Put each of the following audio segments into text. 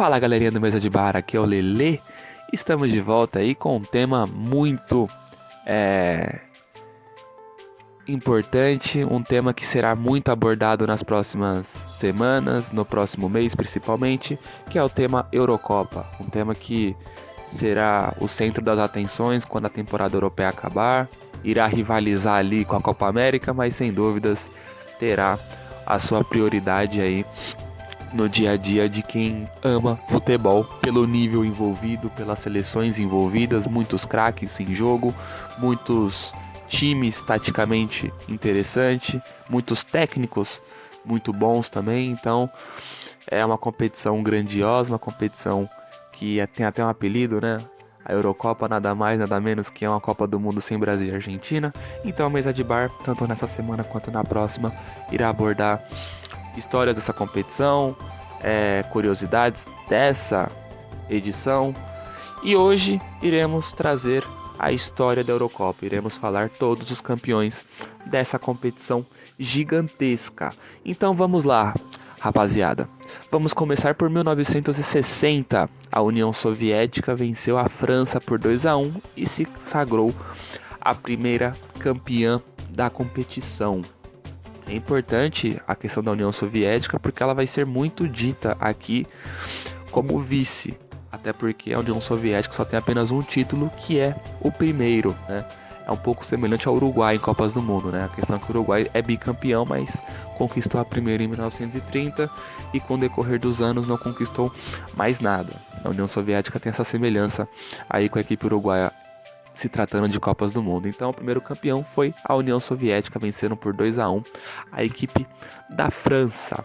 Fala galerinha do Mesa de Bar, aqui é o Lelê. Estamos de volta aí com um tema muito importante, um tema que será muito abordado nas próximas semanas, no próximo mês principalmente, que é o tema Eurocopa. Um tema que será o centro das atenções quando a temporada europeia acabar, irá rivalizar ali com a Copa América, mas sem dúvidas terá a sua prioridade aí no dia a dia de quem ama futebol, pelo nível envolvido, pelas seleções envolvidas, muitos craques em jogo, muitos times taticamente interessantes, muitos técnicos muito bons também. Então é uma competição grandiosa, uma competição que tem até um apelido, né? A Eurocopa nada mais, nada menos que é uma Copa do Mundo sem Brasil e Argentina. Então a Mesa de Bar, tanto nessa semana quanto na próxima, irá abordar histórias dessa competição, curiosidades dessa edição. E hoje iremos trazer a história da Eurocopa. Iremos falar todos os campeões dessa competição gigantesca. Então vamos lá, rapaziada. Vamos começar por 1960. A União Soviética venceu a França por 2-1 e se sagrou a primeira campeã da competição. É importante a questão da União Soviética porque ela vai ser muito dita aqui como vice. Até porque a União Soviética só tem apenas um título, que é o primeiro, né? É um pouco semelhante ao Uruguai em Copas do Mundo, né? A questão é que o Uruguai é bicampeão, mas conquistou a primeira em 1930 e com o decorrer dos anos não conquistou mais nada. A União Soviética tem essa semelhança aí com a equipe uruguaia, se tratando de Copas do Mundo. Então o primeiro campeão foi a União Soviética, vencendo por 2-1 a equipe da França.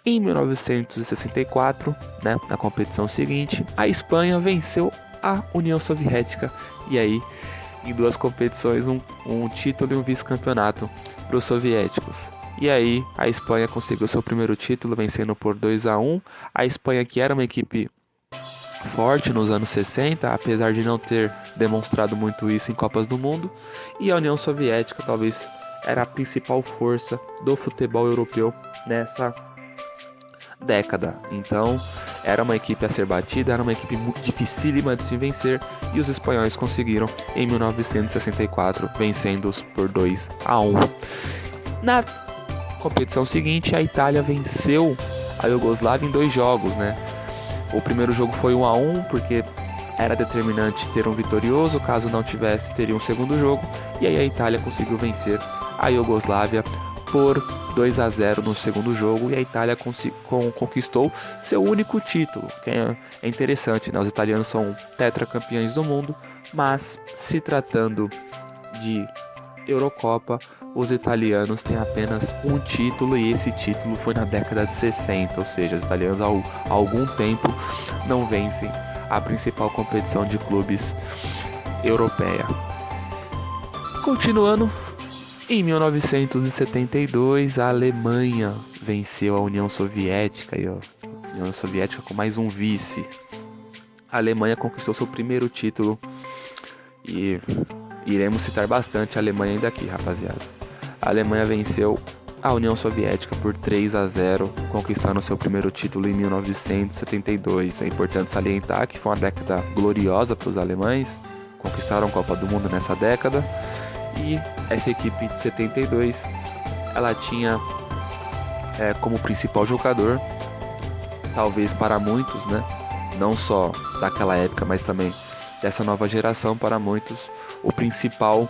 Em 1964, né, na competição seguinte, a Espanha venceu a União Soviética. E aí, em duas competições, um título e um vice-campeonato para os soviéticos. E aí, a Espanha conseguiu seu primeiro título, vencendo por 2-1. A Espanha, que era uma equipe forte nos anos 60, apesar de não ter demonstrado muito isso em Copas do Mundo, e a União Soviética talvez era a principal força do futebol europeu nessa década. Então era uma equipe a ser batida, era uma equipe muito dificílima de se vencer, e os espanhóis conseguiram em 1964, vencendo-os por 2-1. Na competição seguinte, a Itália venceu a Iugoslávia em 2 jogos, né? O primeiro jogo foi 1-1, porque era determinante ter um vitorioso, caso não tivesse, teria um segundo jogo. E aí a Itália conseguiu vencer a Iugoslávia por 2-0 no segundo jogo, e a Itália conquistou seu único título, que é interessante, né? Os italianos são tetracampeões do mundo, mas se tratando de Eurocopa, os italianos têm apenas um título, e esse título foi na década de 60, ou seja, os italianos há algum tempo não vencem a principal competição de clubes europeia. Continuando, em 1972 a Alemanha venceu a União Soviética, e a União Soviética com mais um vice. A Alemanha conquistou seu primeiro título e iremos citar bastante a Alemanha ainda aqui, rapaziada. A Alemanha venceu a União Soviética por 3-0, conquistando seu primeiro título em 1972. É importante salientar que foi uma década gloriosa para os alemães, conquistaram a Copa do Mundo nessa década, e essa equipe de 72, ela tinha como principal jogador, talvez para muitos, né, não só daquela época, mas também dessa nova geração, para muitos, o principal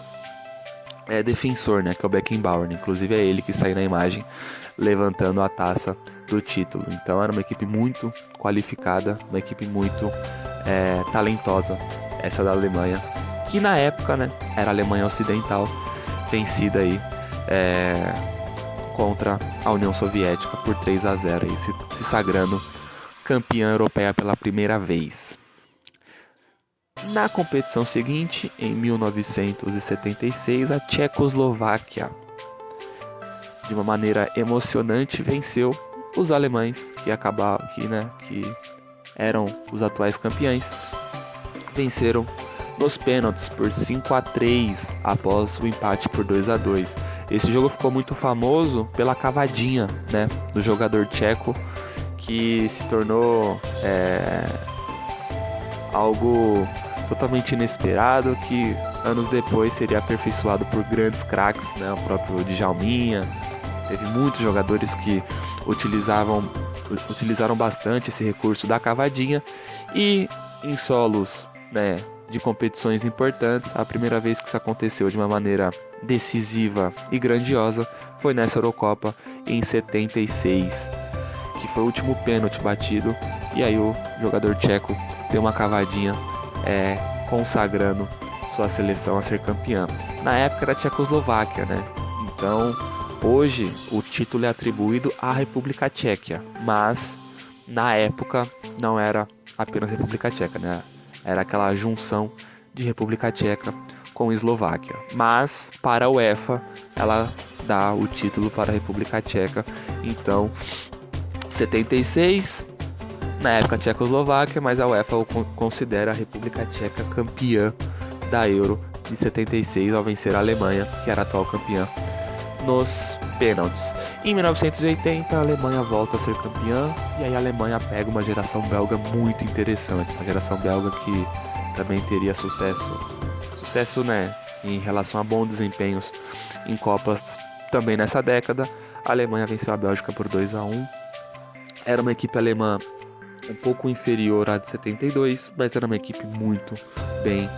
defensor, né, que é o Beckenbauer, né? Inclusive é ele que está aí na imagem levantando a taça do título. Então era uma equipe muito qualificada, uma equipe muito talentosa, essa da Alemanha, que na época, né, era a Alemanha Ocidental, vencida aí contra a União Soviética por 3-0, aí, se sagrando campeã europeia pela primeira vez. Na competição seguinte, em 1976, a Tchecoslováquia, de uma maneira emocionante, venceu os alemães, que eram os atuais campeões. Venceram nos pênaltis por 5-3 após o empate por 2-2. Esse jogo ficou muito famoso pela cavadinha, né, do jogador tcheco, que se tornou algo totalmente inesperado, que anos depois seria aperfeiçoado por grandes craques, né? O próprio Djalminha. Teve muitos jogadores que utilizaram bastante esse recurso da cavadinha, e em solos, né, de competições importantes, a primeira vez que isso aconteceu de uma maneira decisiva e grandiosa foi nessa Eurocopa em 76, que foi o último pênalti batido, e aí o jogador tcheco deu uma cavadinha consagrando sua seleção a ser campeã. Na época era a Tchecoslováquia, né? Então hoje o título é atribuído à República Tcheca, mas na época não era apenas República Tcheca, né? Era aquela junção de República Tcheca com Eslováquia. Mas para a UEFA ela dá o título para a República Tcheca. Então 76, na época Tchecoslováquia, mas a UEFA considera a República Tcheca campeã da Euro de 76 ao vencer a Alemanha, que era a atual campeã, nos pênaltis. Em 1980 a Alemanha volta a ser campeã, e aí a Alemanha pega uma geração belga muito interessante, uma geração belga que também teria sucesso, né, em relação a bons desempenhos em Copas também nessa década. A Alemanha venceu a Bélgica por 2-1. Era uma equipe alemã um pouco inferior à de 72, mas era uma equipe muito bem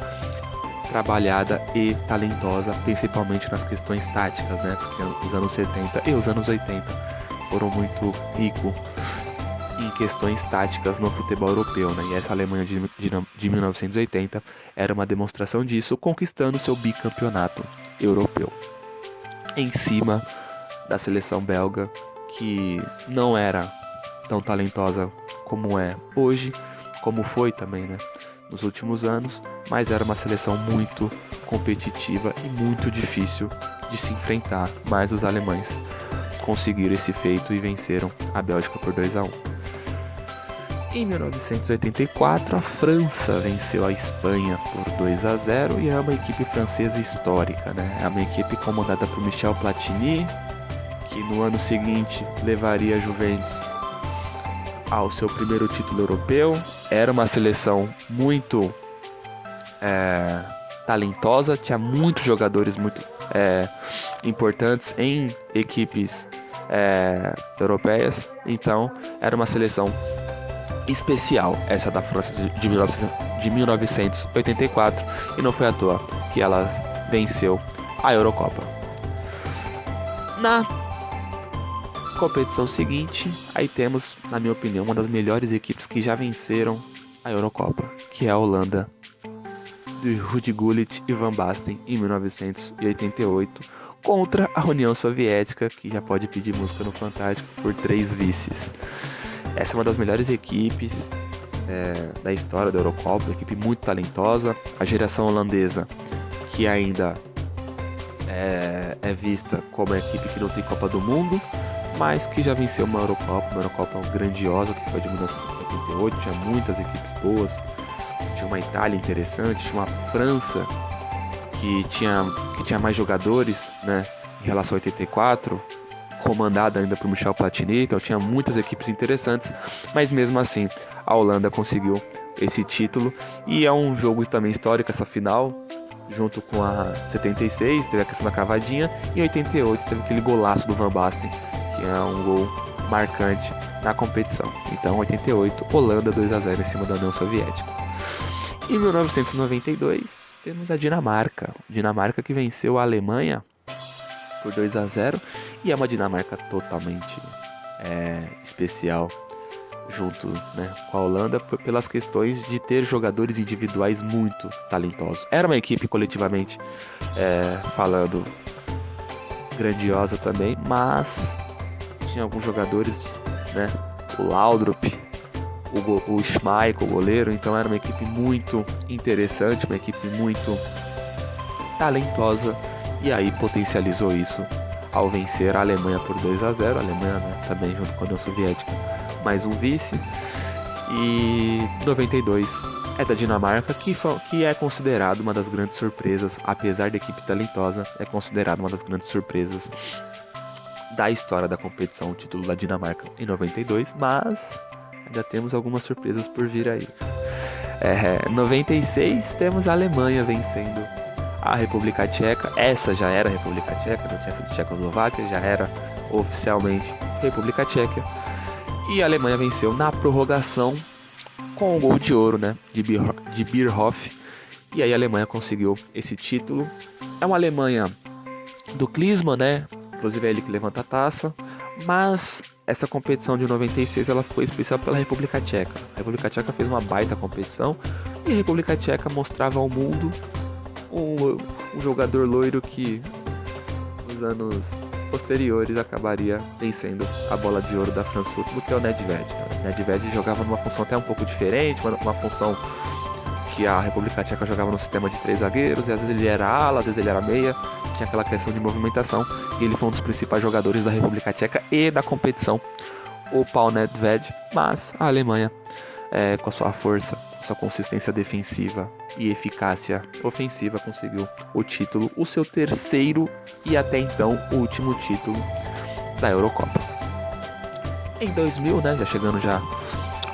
trabalhada e talentosa, principalmente nas questões táticas, né? Porque os anos 70 e os anos 80 foram muito ricos em questões táticas no futebol europeu, né? E essa Alemanha de 1980 era uma demonstração disso, conquistando seu bicampeonato europeu em cima da seleção belga, que não era tão talentosa como é hoje, como foi também, né, nos últimos anos, mas era uma seleção muito competitiva e muito difícil de se enfrentar, mas os alemães conseguiram esse feito e venceram a Bélgica por 2-1. Em 1984, a França venceu a Espanha por 2-0, e é uma equipe francesa histórica, né? É uma equipe comandada por Michel Platini, que no ano seguinte levaria a Juventus ao seu primeiro título europeu. Era uma seleção muito talentosa, tinha muitos jogadores muito importantes em equipes europeias, então era uma seleção especial essa da França de 1984, e não foi à toa que ela venceu a Eurocopa. Na competição seguinte, aí temos, na minha opinião, uma das melhores equipes que já venceram a Eurocopa, que é a Holanda, de Ruud Gullit e Van Basten, em 1988, contra a União Soviética, que já pode pedir música no Fantástico, por 3 vices. Essa é uma das melhores equipes da história da Eurocopa, uma equipe muito talentosa. A geração holandesa, que ainda é vista como a equipe que não tem Copa do Mundo, mas que já venceu uma Eurocopa grandiosa, que foi de 1988, tinha muitas equipes boas, tinha uma Itália interessante, tinha uma França que tinha mais jogadores, né, em relação a 84, comandada ainda por Michel Platini, então tinha muitas equipes interessantes, mas mesmo assim a Holanda conseguiu esse título, e é um jogo também histórico essa final, junto com a 76, teve a questão da cavadinha, e em 88 teve aquele golaço do Van Basten, que é um gol marcante na competição. Então 88, Holanda 2-0 em cima da União Soviética. Em 1992 temos a Dinamarca que venceu a Alemanha por 2-0, e é uma Dinamarca totalmente especial, junto, né, com a Holanda, pelas questões de ter jogadores individuais muito talentosos. Era uma equipe coletivamente falando grandiosa também, mas tinha alguns jogadores, né, o Laudrup, o Schmeichel, o goleiro, então era uma equipe muito interessante, uma equipe muito talentosa, e aí potencializou isso ao vencer a Alemanha por 2-0, a Alemanha, né, também junto com a União Soviética, mais um vice. E 92 é da Dinamarca, que é considerado uma das grandes surpresas, apesar da equipe talentosa, é considerado uma das grandes surpresas da história da competição, o título da Dinamarca em 92, mas ainda temos algumas surpresas por vir aí. 96 temos a Alemanha vencendo a República Tcheca. Essa já era a República Tcheca, não tinha sido Tchecoslováquia, já era oficialmente República Tcheca. E a Alemanha venceu na prorrogação com o gol de ouro, né, de Bierhoff. E aí a Alemanha conseguiu esse título. É uma Alemanha do Klinsmann, né? Inclusive é ele que levanta a taça. Mas essa competição de 96 ela ficou especial pela República Tcheca. A República Tcheca fez uma baita competição e a República Tcheca mostrava ao mundo um jogador loiro que nos anos posteriores acabaria vencendo a bola de ouro da France Football, que é o Nedved. O Nedved jogava numa função até um pouco diferente, uma função que a República Tcheca jogava no sistema de 3 zagueiros, e às vezes ele era ala, às vezes ele era meia, tinha aquela questão de movimentação, e ele foi um dos principais jogadores da República Tcheca e da competição, o Paul Nedved. Mas a Alemanha, com a sua força, sua consistência defensiva e eficácia ofensiva, conseguiu o título, o seu terceiro e até então último título da Eurocopa. Em 2000, né, já chegando já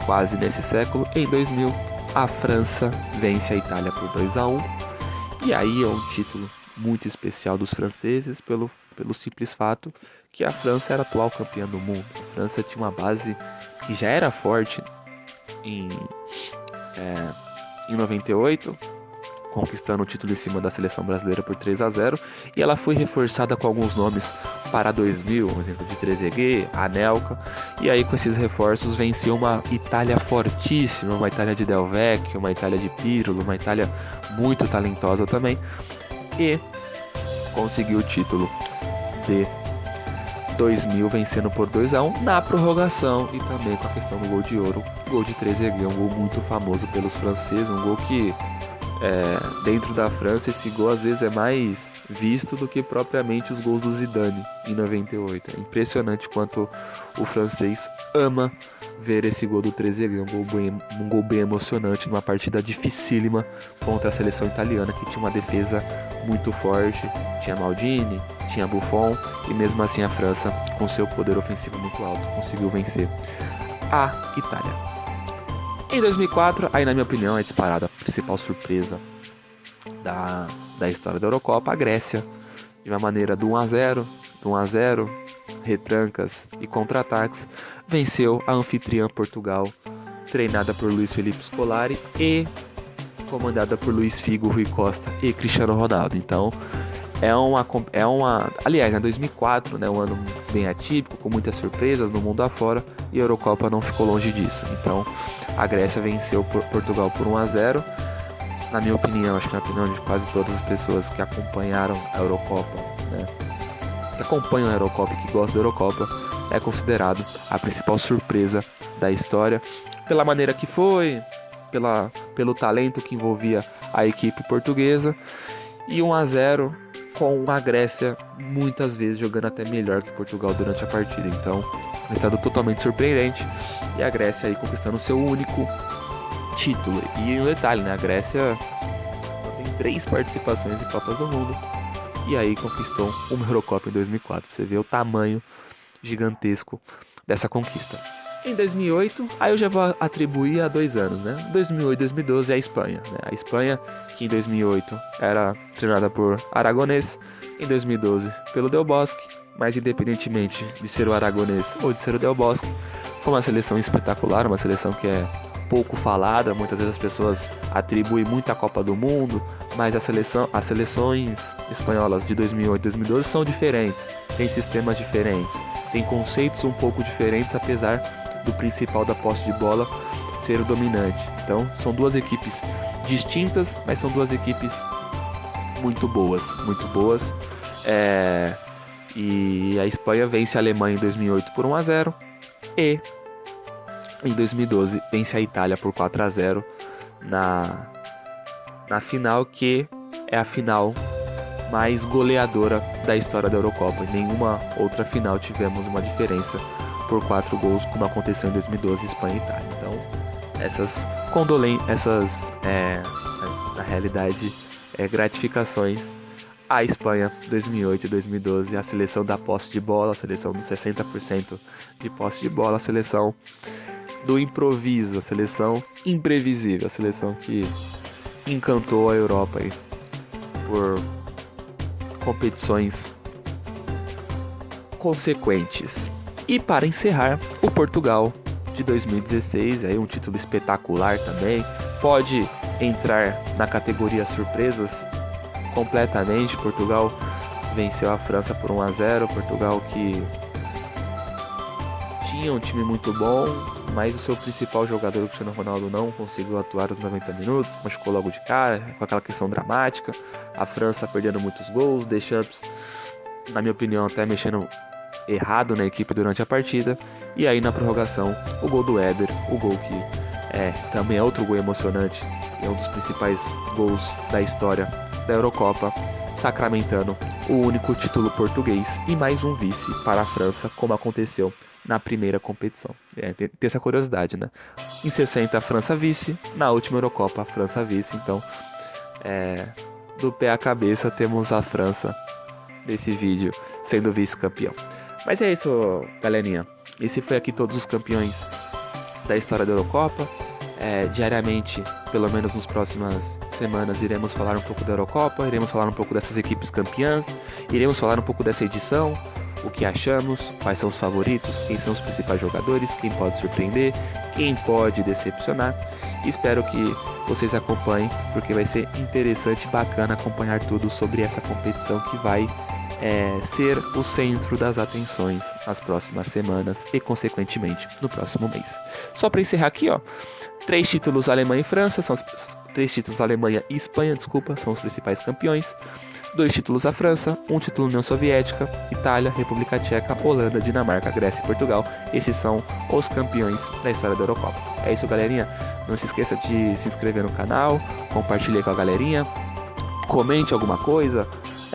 quase nesse século, em 2000 a França vence a Itália por 2-1, e aí é um título muito especial dos franceses pelo simples fato que a França era a atual campeã do mundo. A França tinha uma base que já era forte em 98, conquistando o título em cima da seleção brasileira por 3-0, e ela foi reforçada com alguns nomes para 2000, por exemplo, de Trezeguet, Anelka, e aí com esses reforços venceu uma Itália fortíssima, uma Itália de Del Vecchio, uma Itália de Pirlo, uma Itália muito talentosa também, e conseguiu o título de 2000 vencendo por 2-1 na prorrogação, e também com a questão do gol de ouro, gol de Trezeguet, um gol muito famoso pelos franceses, um gol que dentro da França esse gol às vezes é mais visto do que propriamente os gols do Zidane em 98. É impressionante quanto o francês ama ver esse gol do Trezeguet, um gol bem emocionante numa partida dificílima contra a seleção italiana, que tinha uma defesa muito forte, tinha Maldini, tinha Buffon, e mesmo assim a França, com seu poder ofensivo muito alto, conseguiu vencer a Itália. Em 2004, aí na minha opinião é disparada a principal surpresa da história da Eurocopa, a Grécia, de uma maneira do 1-0, retrancas e contra-ataques, venceu a anfitriã Portugal, treinada por Luiz Felipe Scolari e comandada por Luiz Figo, Rui Costa e Cristiano Ronaldo. Então, aliás, em 2004, né, um ano bem atípico, com muitas surpresas no mundo afora, e a Eurocopa não ficou longe disso. Então, a Grécia venceu Portugal por 1-0. Na minha opinião, acho que na opinião de quase todas as pessoas que acompanharam a Eurocopa, né, que acompanham a Eurocopa e que gostam da Eurocopa, é considerado a principal surpresa da história, pela maneira que foi, pelo talento que envolvia a equipe portuguesa, e 1-0 com a Grécia muitas vezes jogando até melhor que Portugal durante a partida. Então, um resultado totalmente surpreendente, e a Grécia aí conquistando o seu único título. E um detalhe, né, a Grécia tem 3 participações em Copas do Mundo, e aí conquistou uma Eurocopa em 2004. Você vê o tamanho gigantesco dessa conquista. Em 2008, aí eu já vou atribuir a 2 anos, né? 2008 e 2012 é a Espanha, né? A Espanha, que em 2008 era treinada por Aragonês, em 2012 pelo Del Bosque, mas independentemente de ser o Aragonês ou de ser o Del Bosque, foi uma seleção espetacular, uma seleção que é pouco falada. Muitas vezes as pessoas atribuem muito à Copa do Mundo, mas as seleções espanholas de 2008 e 2012 são diferentes, têm sistemas diferentes, têm conceitos um pouco diferentes, apesar do principal da posse de bola ser o dominante. Então são 2 equipes distintas, mas são 2 equipes muito boas. E a Espanha vence a Alemanha em 2008 por 1-0, e em 2012 vence a Itália por 4-0 na final, que é a final mais goleadora da história da Eurocopa. Em nenhuma outra final tivemos uma diferença por 4 gols, como aconteceu em 2012, Espanha e Itália. Então, na realidade, gratificações a Espanha 2008 e 2012, a seleção da posse de bola, a seleção dos 60% de posse de bola, a seleção do improviso, a seleção imprevisível, a seleção que encantou a Europa aí por competições consequentes. E para encerrar, o Portugal de 2016, aí um título espetacular também, pode entrar na categoria surpresas completamente. Portugal venceu a França por 1-0, Portugal que tinha um time muito bom, mas o seu principal jogador, o Cristiano Ronaldo, não conseguiu atuar os 90 minutos, machucou logo de cara, com aquela questão dramática, a França perdendo muitos gols, Deschamps, na minha opinião, até mexendo errado na equipe durante a partida, e aí na prorrogação, o gol do Éder, o gol que também é outro gol emocionante, é um dos principais gols da história da Eurocopa, sacramentando o único título português e mais um vice para a França, como aconteceu na primeira competição. Tem essa curiosidade, né? Em 60 a França vice, na última Eurocopa a França vice, então do pé à cabeça temos a França nesse vídeo sendo vice-campeão. Mas é isso, galerinha. Esse foi aqui todos os campeões da história da Eurocopa. Diariamente, pelo menos nas próximas semanas, iremos falar um pouco da Eurocopa, iremos falar um pouco dessas equipes campeãs, iremos falar um pouco dessa edição, o que achamos, quais são os favoritos, quem são os principais jogadores, quem pode surpreender, quem pode decepcionar. Espero que vocês acompanhem, porque vai ser interessante e bacana acompanhar tudo sobre essa competição que vai ser o centro das atenções nas próximas semanas e, consequentemente, no próximo mês. Só para encerrar aqui, 3 títulos Alemanha e França, 3 títulos Alemanha e Espanha, são os principais campeões. 2 títulos a França, 1 título União Soviética, Itália, República Tcheca, Holanda, Dinamarca, Grécia e Portugal. Esses são os campeões da história da Eurocopa. É isso, galerinha. Não se esqueça de se inscrever no canal, compartilhe com a galerinha, comente alguma coisa,